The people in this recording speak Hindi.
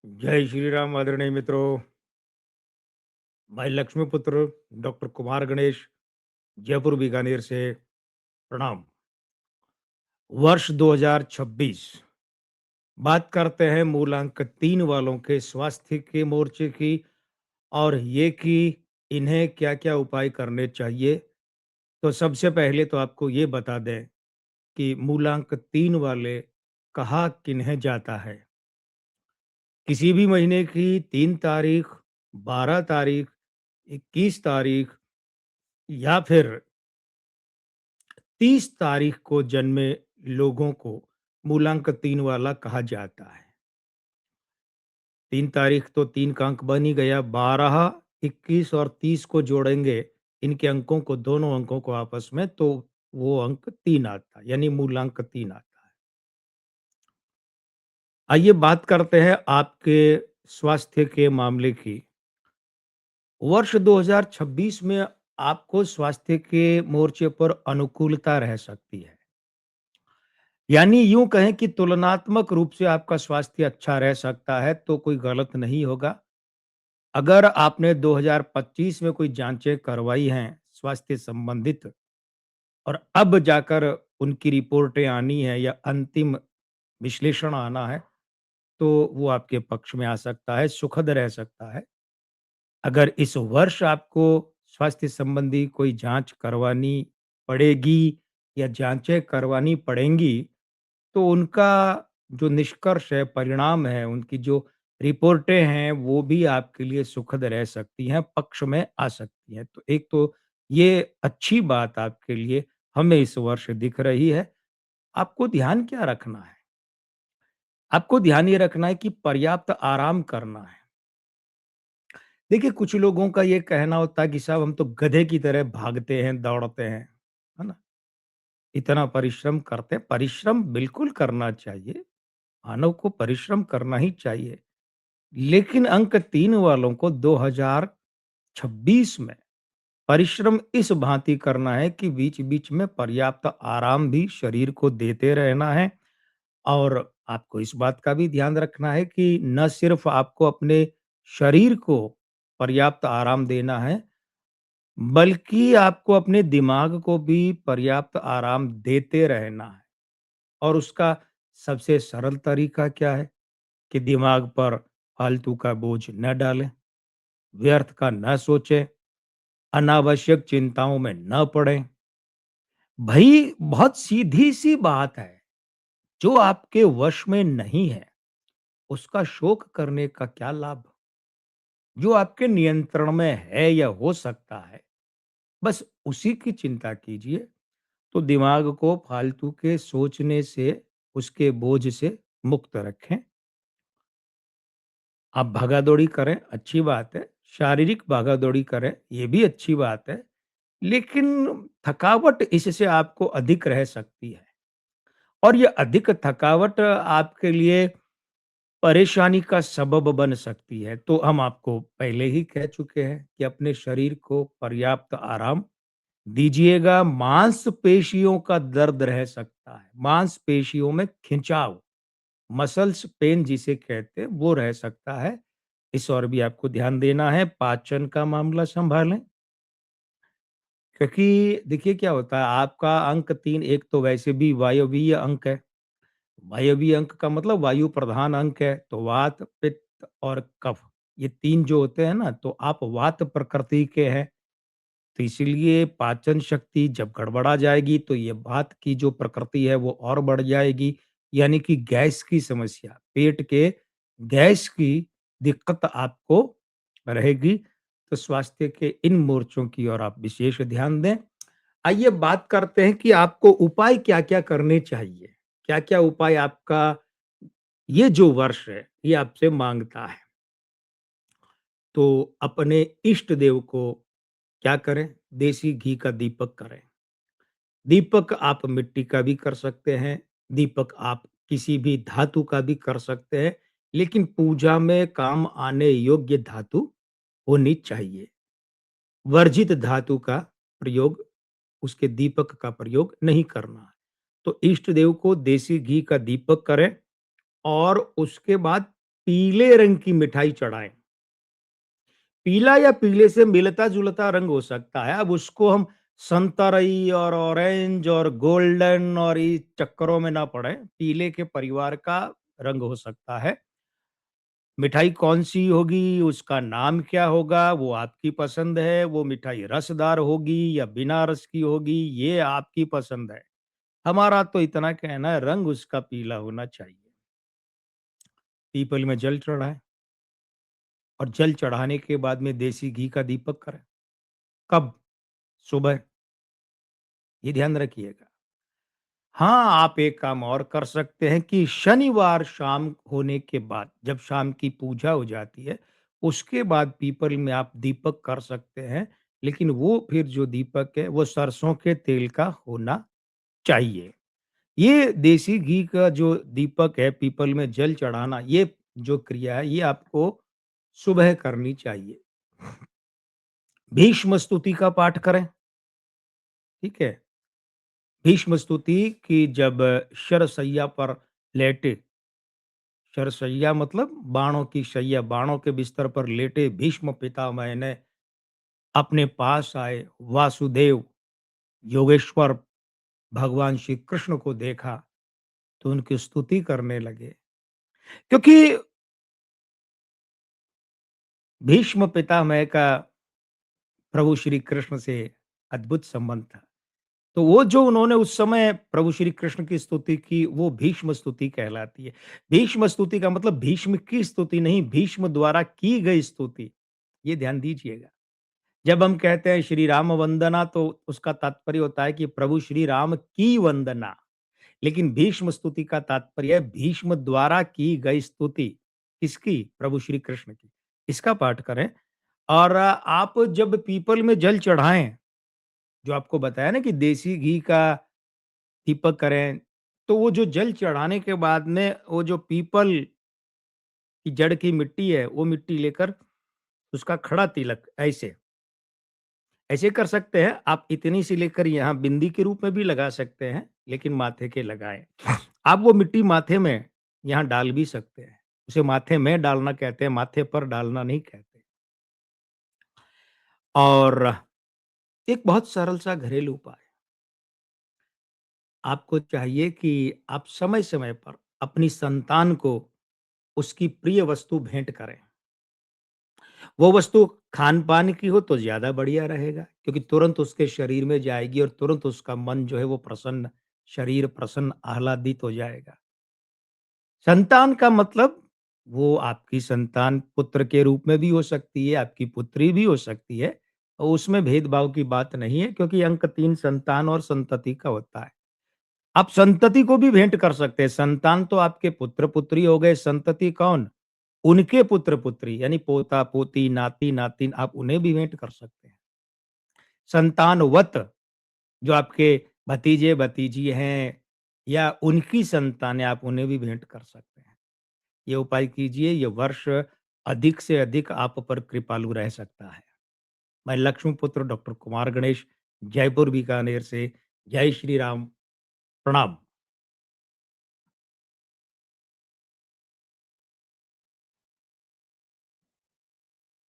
जय श्री राम आदरणीय मित्रों। मैं लक्ष्मीपुत्र डॉक्टर कुमार गणेश जयपुर बीकानेर से प्रणाम। वर्ष 2026 बात करते हैं मूलांक 3 वालों के स्वास्थ्य के मोर्चे की और ये कि इन्हें क्या-क्या उपाय करने चाहिए। तो सबसे पहले तो आपको ये बता दें कि मूलांक 3 वाले कहा किन्हें जाता है। किसी भी महीने की 3 तारीख, 12 तारीख, 21 तारीख या फिर 30 तारीख को जन्मे लोगों को मूलांक 3 वाला कहा जाता है। 3 तारीख तो 3 का अंक बन ही गया, 12, 21 और 30 को जोड़ेंगे, इनके अंकों को दोनों अंकों को आपस में तो वो अंक 3 आता है, यानी मूलांक 3 आता है। आइए बात करते हैं आपके स्वास्थ्य के मामले की। वर्ष 2026 में आपको स्वास्थ्य के मोर्चे पर अनुकूलता रह सकती है। यानी यूँ कहें कि तुलनात्मक रूप से आपका स्वास्थ्य अच्छा रह सकता है, तो कोई गलत नहीं होगा। अगर आपने 2025 में कोई जाँचें करवाई हैं स्वास्थ्य संबंधित और अब जाकर उनकी रिपोर्टें आनी है या अंतिम विश्लेषण आना है, तो वो आपके पक्ष में आ सकता है, सुखद रह सकता है। अगर इस वर्ष आपको स्वास्थ्य संबंधी कोई जाँच करवानी पड़ेगी या जाँचें करवानी पड़ेंगी, तो उनका जो निष्कर्ष है, परिणाम है, उनकी जो रिपोर्टें हैं, वो भी आपके लिए सुखद रह सकती हैं, पक्ष में आ सकती हैं। तो एक तो ये अच्छी बात आपके लिए हमें इस वर्ष दिख रही है। आपको ध्यान क्या रखना है? आपको ध्यान ये रखना है कि पर्याप्त आराम करना है। देखिए, कुछ लोगों का ये कहना होता है कि साहब हम तो गधे की तरह भागते हैं, दौड़ते हैं, है ना? इतना परिश्रम करते हैं, परिश्रम बिल्कुल करना चाहिए, मानव को परिश्रम करना ही चाहिए। लेकिन अंक 3 वालों को 2026 में परिश्रम इस भांति करना है कि बीच-बीच में पर्याप्त आराम भी शरीर को देते रहना है और आपको इस बात का भी ध्यान रखना है कि न सिर्फ आपको अपने शरीर को पर्याप्त आराम देना है, बल्कि आपको अपने दिमाग को भी पर्याप्त आराम देते रहना है। और उसका सबसे सरल तरीका क्या है कि दिमाग पर फालतू का बोझ न डालें, व्यर्थ का न सोचें, अनावश्यक चिंताओं में न पड़ें। भई बहुत सीधी-सी बात है, जो आपके वश में नहीं है, उसका शोक करने का क्या लाभ? जो आपके नियंत्रण में है या हो सकता है, बस उसी की चिंता कीजिए। तो दिमाग को फालतू के सोचने से, उसके बोझ से मुक्त रखें। आप भागा-दौड़ी करें, अच्छी बात है। शारीरिक भागा-दौड़ी करें, ये भी अच्छी बात है। लेकिन थकावट इससे आपको अधिक रह सकती है और ये अधिक थकावट आपके लिए परेशानी का सबब बन सकती है। तो हम आपको पहले ही कह चुके हैं कि अपने शरीर को पर्याप्त आराम दीजिएगा। मांसपेशियों का दर्द रह सकता है, मांसपेशियों में खिंचाव, मसल्स पेन जिसे कहते हैं, वो रह सकता है। इस और भी आपको ध्यान देना है, पाचन का मामला सँभालें, क्योंकि देखिए क्या होता है, आपका अंक 3 एक तो वैसे भी वायवीय अंक है। वायवीय अंक का मतलब वायु प्रधान अंक है, तो वात, पित्त और कफ, ये 3 जो होते हैं ना, तो आप वात प्रकृति के हैं। तो इसीलिए पाचन शक्ति जब गड़बड़ा जाएगी, तो ये वात की जो प्रकृति है, वो और बढ़ जाएगी, यानी कि गैस की समस्या, पेट के गैस की दिक्कत आपको रहेगी। तो स्वास्थ्य के इन मोर्चों की ओर आप विशेष ध्यान दें। आइए बात करते हैं कि आपको उपाय क्या-क्या करने चाहिए? क्या-क्या उपाय आपका ये जो वर्ष है, ये आपसे माँगता है? तो अपने इष्ट देव को क्या करें? देसी घी का दीपक करें। दीपक आप मिट्टी का भी कर सकते हैं, दीपक आप किसी भी धातु का भी कर सकते हैं, लेकिन पूजा में काम आने योग्य धातु होनी चाहिए। वर्जित धातु का प्रयोग, उसके दीपक का प्रयोग नहीं करना है। तो इष्ट देव को देसी घी का दीपक करें और उसके बाद पीले रंग की मिठाई चढ़ाएँ। पीला या पीले से मिलता-जुलता रंग हो सकता है। अब उसको हम संतरी और ऑरेंज और गोल्डन और इस चक्करों में ना पड़ें। पीले के परिवार का रंग हो सकता है। मिठाई कौन-सी होगी, उसका नाम क्या होगा, वो आपकी पसंद है। वो मिठाई रसदार होगी या बिना रस की होगी, ये आपकी पसंद है। हमारा तो इतना कहना है, रंग उसका पीला होना चाहिए। पीपल में जल चढ़ाएँ और जल चढ़ाने के बाद में देसी घी का दीपक करें। कब? सुबह। ये ध्यान रखिएगा। हाँ, आप एक काम और कर सकते हैं कि शनिवार शाम होने के बाद, जब शाम की पूजा हो जाती है, उसके बाद पीपल में आप दीपक कर सकते हैं। लेकिन वो फिर जो दीपक है, वो सरसों के तेल का होना चाहिए। ये देसी घी का जो दीपक है, पीपल में जल चढ़ाना, ये जो क्रिया है, ये आपको सुबह करनी चाहिए। भीष्म स्तुति का पाठ करें, ठीक है? भीष्म स्तुति की जब शरशैया पर लेटे, शरशैया मतलब बाणों की शैया, बाणों के बिस्तर पर लेटे भीष्म पितामह ने अपने पास आए वासुदेव, योगेश्वर भगवान श्री कृष्ण को देखा, तो उनकी स्तुति करने लगे। क्योंकि भीष्म पितामह का प्रभु श्री कृष्ण से अद्भुत संबंध था। तो वो जो उन्होंने उस समय प्रभु श्री कृष्ण की स्तुति की, वो भीष्म स्तुति कहलाती है। भीष्म स्तुति का मतलब भीष्म की स्तुति नहीं, भीष्म द्वारा की गई स्तुति। ये ध्यान दीजिएगा। जब हम कहते हैं श्री राम वंदना, तो उसका तात्पर्य होता है कि प्रभु श्री राम की वंदना। लेकिन भीष्म स्तुति का तात्पर्य है भीष्म द्वारा की गई स्तुति। किसकी? प्रभु श्री कृष्ण की। इसका पाठ करें। और आप जब पीपल में जल चढ़ाएँ, जो आपको बताया ना कि देसी घी का दीपक करें, तो वो जो जल चढ़ाने के बाद में वो जो पीपल की जड़ की मिट्टी है, वो मिट्टी लेकर उसका खड़ा तिलक ऐसे कर सकते हैं। आप इतनी सी लेकर यहाँ बिंदी के रूप में भी लगा सकते हैं, लेकिन माथे के लगाएँ। आप वो मिट्टी माथे में यहाँ डाल भी सकते हैं। उसे माथे में डालना कहते हैं, माथे पर डालना नहीं कहते। और एक बहुत सरल सा घरेलू उपाय, आपको चाहिए कि आप समय-समय पर अपनी संतान को उसकी प्रिय वस्तु भेंट करें। वो वस्तु खान-पान की हो तो ज़्यादा बढ़िया रहेगा, क्योंकि तुरंत उसके शरीर में जाएगी और तुरंत उसका मन जो है वो प्रसन्न, शरीर प्रसन्न, आह्लादित हो जाएगा। संतान का मतलब वो आपकी संतान पुत्र के रूप में भी हो सकती है, आपकी पुत्री भी हो सकती है। और उसमें भेदभाव की बात नहीं है, क्योंकि अंक 3 संतान और संतति का होता है। आप संतति को भी भेंट कर सकते हैं। संतान तो आपके पुत्र-पुत्री हो गए, संतति कौन? उनके पुत्र-पुत्री यानी पोता-पोती, नाती-नातिन, आप उन्हें भी भेंट कर सकते हैं। संतानवत जो आपके भतीजे-भतीजी हैं या उनकी संतानें, आप उन्हें भी भेंट कर सकते हैं। ये उपाय कीजिए, ये वर्ष अधिक से अधिक आप पर कृपालु रह सकता है। मैं लक्ष्मीपुत्र डॉक्टर कुमार गणेश, जयपुर बीकानेर से। जय श्री राम, प्रणाम।